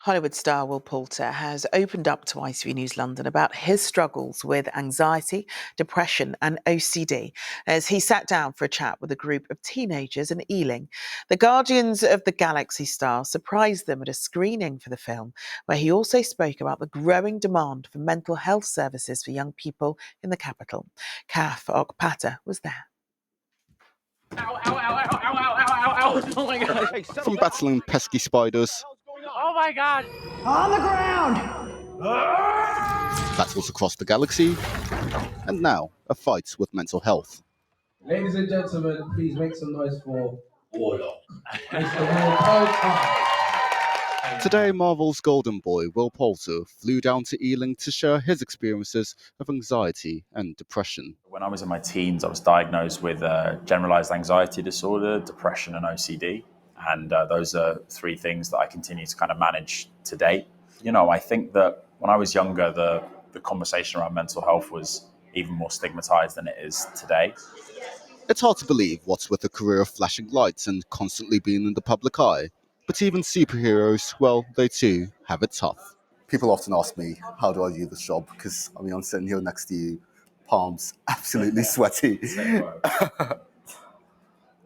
Hollywood star Will Poulter has opened up to ITV News London about his struggles with anxiety, depression and OCD as he sat down for a chat with a group of teenagers in Ealing. The Guardians of the Galaxy star surprised them at a screening for the film, where he also spoke about the growing demand for mental health services for young people in the capital. Kath Okpata was there. Ow, ow, ow, ow, ow, ow, ow, ow, ow. Oh my God. Hey, From battling pesky spiders, oh my God. On the ground! battles across the galaxy, and now a fight with mental health. Ladies and gentlemen, please make some noise for Warlock. Mr. Will Poulter. Today, Marvel's golden boy, Will Poulter, flew down to Ealing to share his experiences of anxiety and depression. When I was in my teens, I was diagnosed with generalized anxiety disorder, depression, and OCD. And those are three things that I continue to kind of manage to date. You know, I think that when I was younger, the conversation around mental health was even more stigmatized than it is today. It's hard to believe what's with a career of flashing lights and constantly being in the public eye. But even superheroes, well, they too have it tough. People often ask me, how do I do this job? Because, I mean, I'm sitting here next to you, palms absolutely sweaty.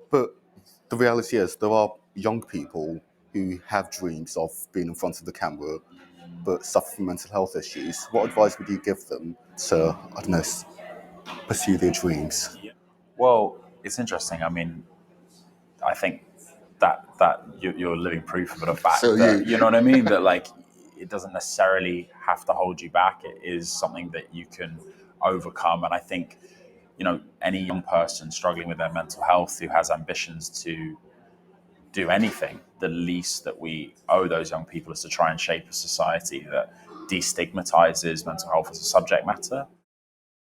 But the reality is there are young people who have dreams of being in front of the camera but suffer from mental health issues. What advice would you give them to, I don't know, pursue their dreams? Well, it's interesting. I mean, I think that you're living proof of the fact So that, you know what I mean? That like, it doesn't necessarily have to hold you back. It is something that you can overcome. And I think, you know, any young person struggling with their mental health who has ambitions to do anything, the least that we owe those young people is to try and shape a society that destigmatizes mental health as a subject matter.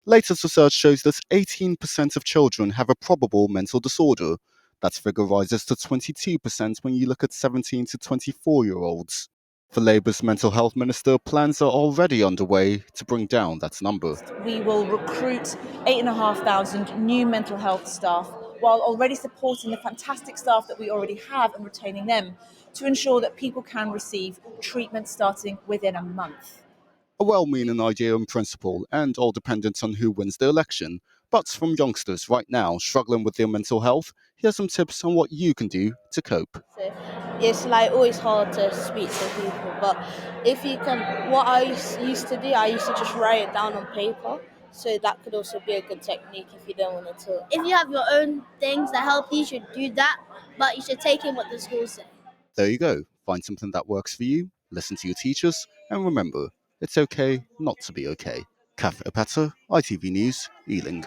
Latest research shows that 18% of children have a probable mental disorder. That figure rises to 22% when you look at 17 to 24-year-olds. For Labour's mental health minister, plans are already underway to bring down that number. We will recruit 8,500 new mental health staff while already supporting the fantastic staff that we already have and retaining them to ensure that people can receive treatment starting within a month. A well-meaning idea in principle and all dependent on who wins the election. But from youngsters right now struggling with their mental health, here's some tips on what you can do to cope. It's like always hard to speak to people, but if you can, what I used to do, I used to just write it down on paper. So that could also be a good technique if you don't want to talk. If you have your own things that help you should do that, but you should take in what the schools say. There you go. Find something that works for you, listen to your teachers, and remember, it's okay not to be okay. Kath Okpata, ITV News, Ealing.